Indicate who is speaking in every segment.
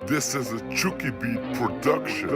Speaker 1: This is a Chucky Beat production.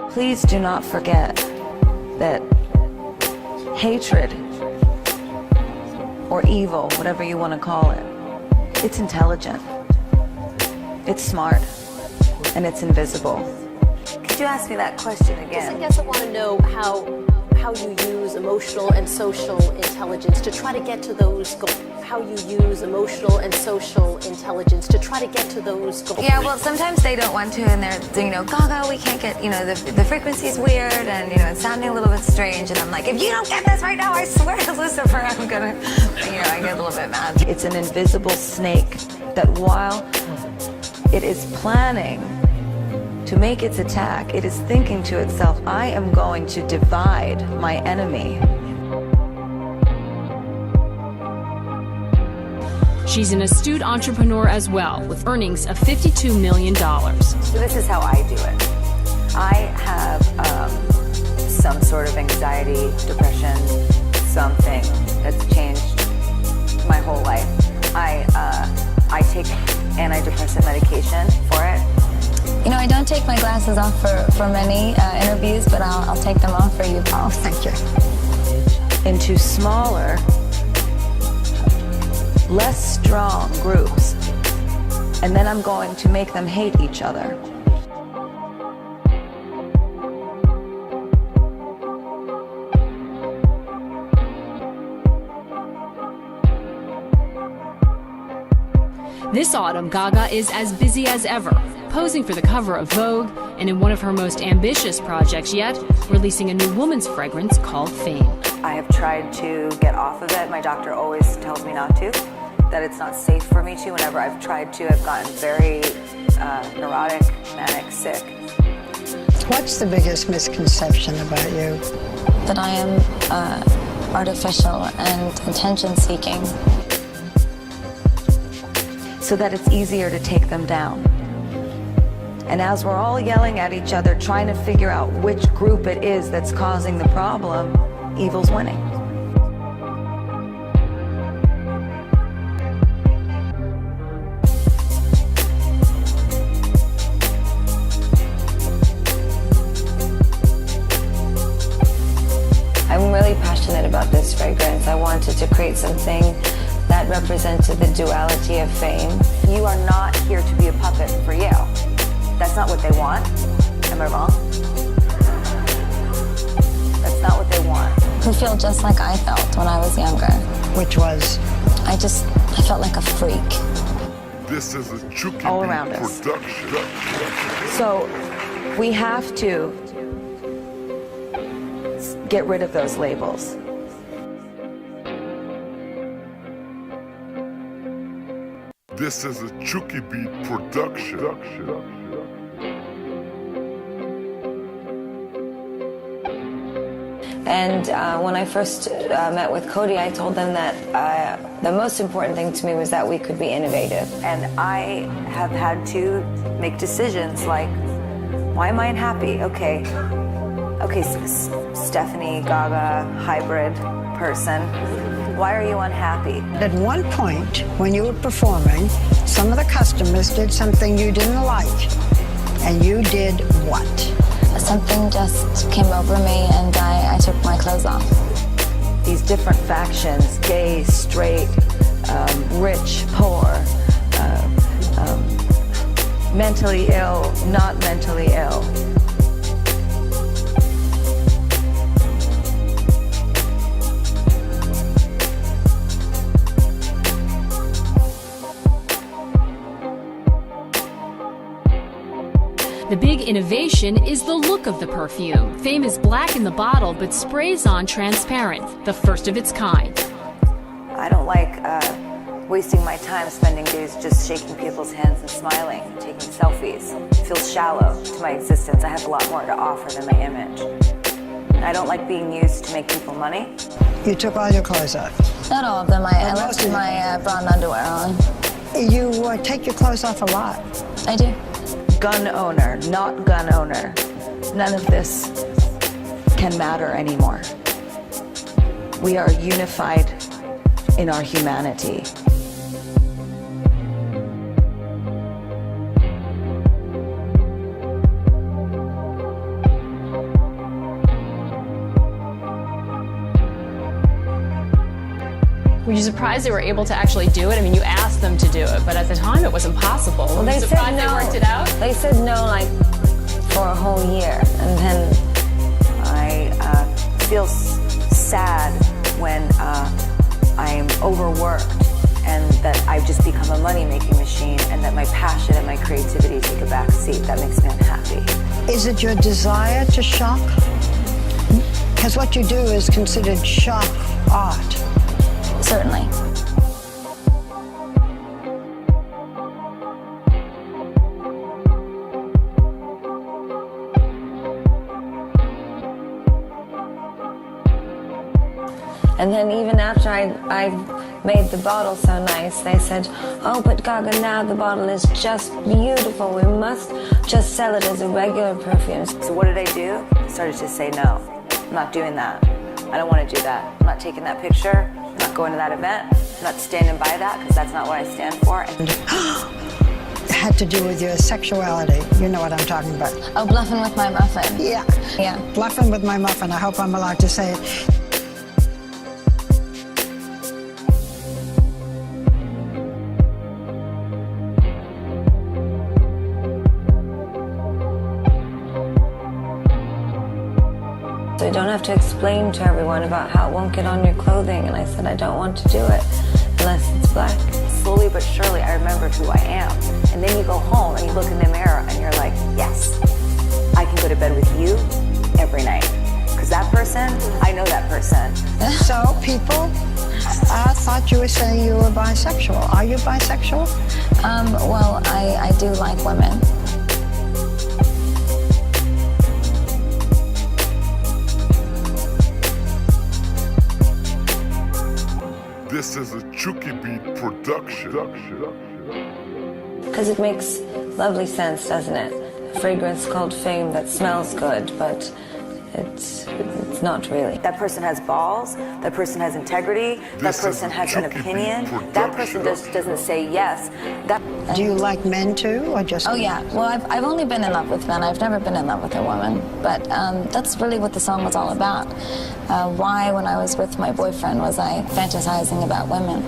Speaker 2: Please do not forget that hatred or evil, whatever you want to call it, it's intelligent, it's smart, and it's invisible. Could you ask me that question again?
Speaker 3: I guess I want to know how you use emotional and social intelligence to try to get to those goals. How you use emotional and social intelligence to try to get to those goals.
Speaker 2: Yeah, well, sometimes they don't want to, and they're, Gaga, we can't get, the frequency's weird, and, it's sounding a little bit strange, and I'm like, if you don't get this right now, I swear to Lucifer, I'm gonna, I get a little bit mad. It's an invisible snake that while it is planning to make its attack, it is thinking to itself, I am going to divide my enemy.
Speaker 4: She's an astute entrepreneur as well, with earnings of $52 million.
Speaker 2: So this is how I do it. I have some sort of anxiety, depression, something that's changed my whole life. I take antidepressant medication for it.
Speaker 5: I don't take my glasses off for many interviews, but I'll take them off for you, Paul. Thank you.
Speaker 2: Into smaller, less strong groups, and then I'm going to make them hate each other.
Speaker 4: This autumn, Gaga is as busy as ever, posing for the cover of Vogue, and in one of her most ambitious projects yet, releasing a new woman's fragrance called Fame.
Speaker 2: I have tried to get off of it. My doctor always tells me not to, that it's not safe for me to. Whenever I've tried to, I've gotten very neurotic, manic, sick.
Speaker 6: What's the biggest misconception about you?
Speaker 5: That I am artificial and attention-seeking.
Speaker 2: So that it's easier to take them down. And as we're all yelling at each other, trying to figure out which group it is that's causing the problem, evil's winning.
Speaker 5: I'm really passionate about this fragrance. I wanted to create something that represented the duality of fame.
Speaker 2: You are not here to be a puppet for Yale. That's not what they want. Am I wrong? That's not what they want.
Speaker 5: Who feel just like I felt when I was younger.
Speaker 6: Which was?
Speaker 5: I felt like a freak.
Speaker 1: This is a Chucky
Speaker 2: All
Speaker 1: Beat
Speaker 2: around us.
Speaker 1: production.
Speaker 2: So we have to get rid of those labels.
Speaker 1: This is a Chucky Beat production.
Speaker 5: And when I first met with Cody, I told them that the most important thing to me was that we could be innovative.
Speaker 2: And I have had to make decisions like, why am I unhappy? Okay, Stephanie, Gaga, hybrid person. Why are you unhappy?
Speaker 6: At one point, when you were performing, some of the customers did something you didn't like. And you did what?
Speaker 5: Something just came over me and I took my clothes off.
Speaker 2: These different factions, gay, straight, rich, poor, mentally ill, not mentally ill.
Speaker 4: The big innovation is the look of the perfume. Fame is black in the bottle but sprays on transparent, the first of its kind.
Speaker 2: I don't like wasting my time spending days just shaking people's hands and smiling, taking selfies. It feels shallow to my existence. I have a lot more to offer than my image. I don't like being used to make people money.
Speaker 6: You took all your clothes off.
Speaker 5: Not all of them. I left my bra and underwear on.
Speaker 6: You take your clothes off a lot.
Speaker 5: I do.
Speaker 2: Gun owner, not gun owner. None of this can matter anymore. We are unified in our humanity.
Speaker 4: Were you surprised they were able to actually do it? I mean, you asked them to do it, but at the time it was impossible.
Speaker 2: Well,
Speaker 4: Were you surprised they worked it out?
Speaker 2: They said no, like, for a whole year. And then I feel sad when I'm overworked and that I've just become a money-making machine and that my passion and my creativity take a back seat. That makes me unhappy.
Speaker 6: Is it your desire to shock? Because what you do is considered shock art.
Speaker 5: Certainly. And then even after I made the bottle so nice, they said, oh, but Gaga, now the bottle is just beautiful. We must just sell it as a regular perfume.
Speaker 2: So what did I do? I started to say no. I'm not doing that. I don't want to do that. I'm not taking that picture. I'm not going to that event. I'm not standing by that because that's not what I stand for.
Speaker 6: It had to do with your sexuality. You know what I'm talking about.
Speaker 5: Oh, bluffing with my muffin.
Speaker 6: Yeah.
Speaker 5: Yeah.
Speaker 6: Bluffing with my muffin. I hope I'm allowed to say it.
Speaker 2: So you don't have to explain to everyone about how it won't get on your clothing. And I said, I don't want to do it unless it's black. Slowly but surely, I remembered who I am. And then you go home and you look in the mirror and you're like, yes, I can go to bed with you every night. Because that person, I know that person.
Speaker 6: So people, I thought you were saying you were bisexual. Are you bisexual?
Speaker 5: Well, I do like women.
Speaker 1: This is a Chucky Beat production.
Speaker 2: Because it makes lovely sense, doesn't it? A fragrance called fame that smells good, but it's not really. That person has balls, that person has integrity, that person has an opinion, that person doesn't say yes.
Speaker 6: Do you like men too, or just?
Speaker 5: Oh yeah, well I've only been in love with men. I've never been in love with a woman. But that's really what the song was all about. Why, when I was with my boyfriend, was I fantasizing about women?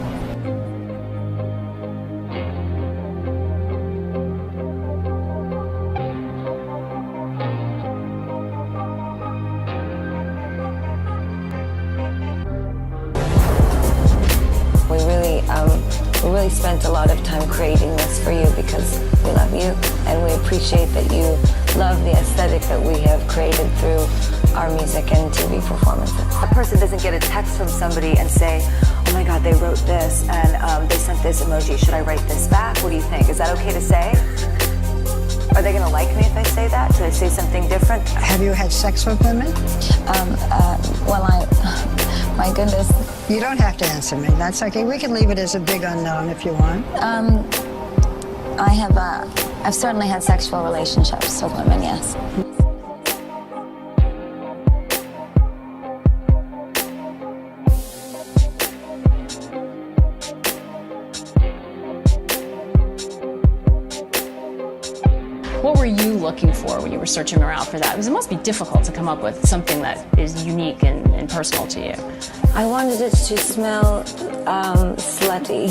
Speaker 2: We really spent a lot of time creating this for you because we love you and we appreciate that you love the aesthetic that we have created through our music and TV performances. A person doesn't get a text from somebody and say, oh my God, they wrote this and they sent this emoji. Should I write this back? What do you think? Is that okay to say? Are they going to like me if I say that? Should I say something different?
Speaker 6: Have you had sex with women?
Speaker 5: Well, my goodness.
Speaker 6: You don't have to answer me. That's okay. We can leave it as a big unknown if you want.
Speaker 5: I've certainly had sexual relationships with women, yes.
Speaker 4: What were you looking for when you were searching around for that? Because it must be difficult to come up with something that is unique and personal to you.
Speaker 5: I wanted it to smell slutty.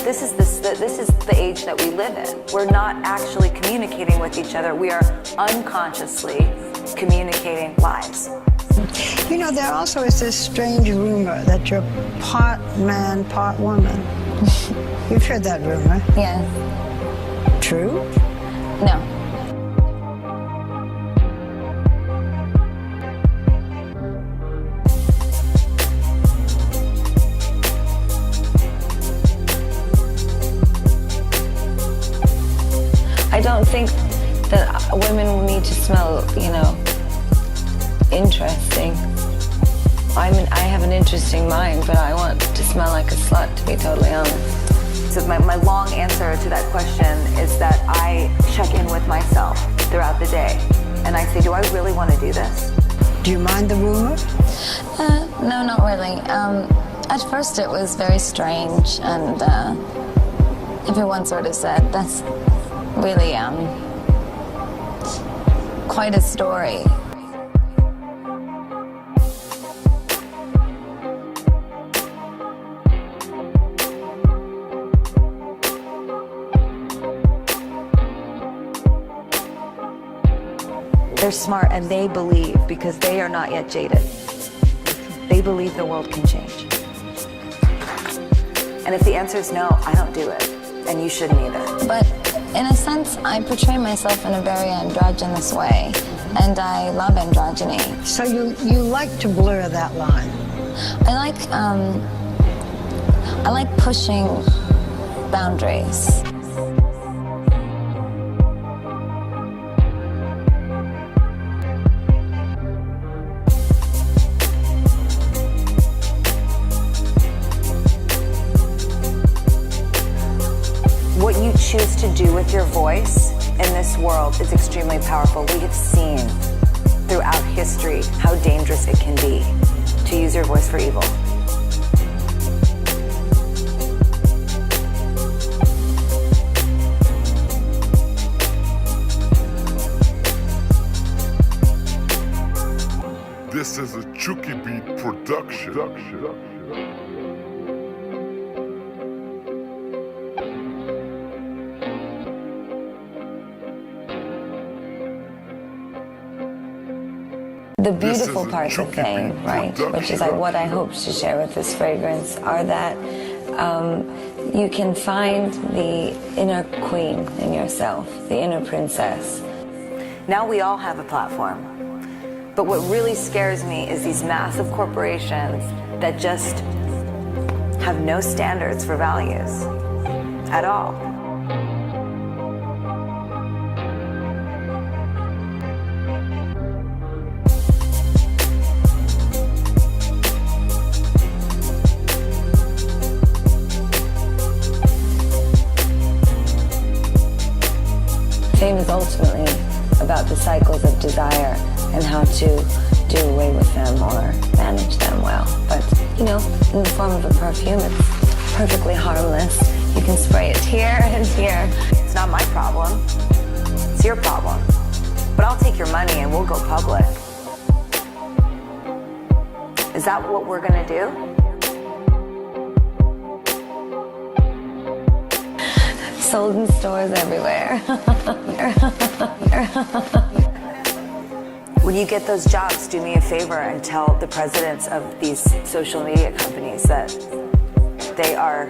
Speaker 2: This is the age that we live in. We're not actually communicating with each other. We are unconsciously communicating lies.
Speaker 6: You know, there also is this strange rumor that you're part man, part woman. You've heard that rumor.
Speaker 5: Yes.
Speaker 6: True?
Speaker 5: No. I don't think that women will need to smell, you know, interesting. I have an interesting mind, but I want to smell like a slut, to be totally honest.
Speaker 2: So my long answer to that question is that I check in with myself throughout the day. And I say, do I really want to do this?
Speaker 6: Do you mind the rumor?
Speaker 5: No, not really. At first it was very strange, and everyone sort of said, that's really quite a story.
Speaker 2: They're smart and they believe because they are not yet jaded. They believe the world can change. And if the answer is no, I don't do it. And you shouldn't either.
Speaker 5: But in a sense, I portray myself in a very androgynous way, and I love androgyny.
Speaker 6: So you like to blur that line?
Speaker 5: I like pushing boundaries.
Speaker 2: What you choose to do with your voice in this world is extremely powerful. We have seen throughout history how dangerous it can be to use your voice for evil.
Speaker 1: This is a Chucky Beat production.
Speaker 5: The beautiful parts of fame, right, which is like what I hope to share with this fragrance, are that you can find the inner queen in yourself, the inner princess.
Speaker 2: Now we all have a platform. But what really scares me is these massive corporations that just have no standards for values at all.
Speaker 5: Fame is ultimately about the cycles of desire and how to do away with them or manage them well. But, you know, in the form of a perfume, it's perfectly harmless. You can spray it here and here.
Speaker 2: It's not my problem. It's your problem. But I'll take your money and we'll go public. Is that what we're gonna do?
Speaker 5: Sold in stores everywhere.
Speaker 2: When you get those jobs, do me a favor and tell the presidents of these social media companies that they are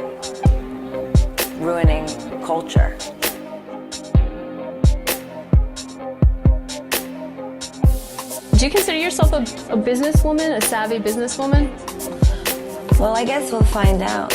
Speaker 2: ruining culture.
Speaker 4: Do you consider yourself a businesswoman, a savvy businesswoman?
Speaker 5: Well, I guess we'll find out.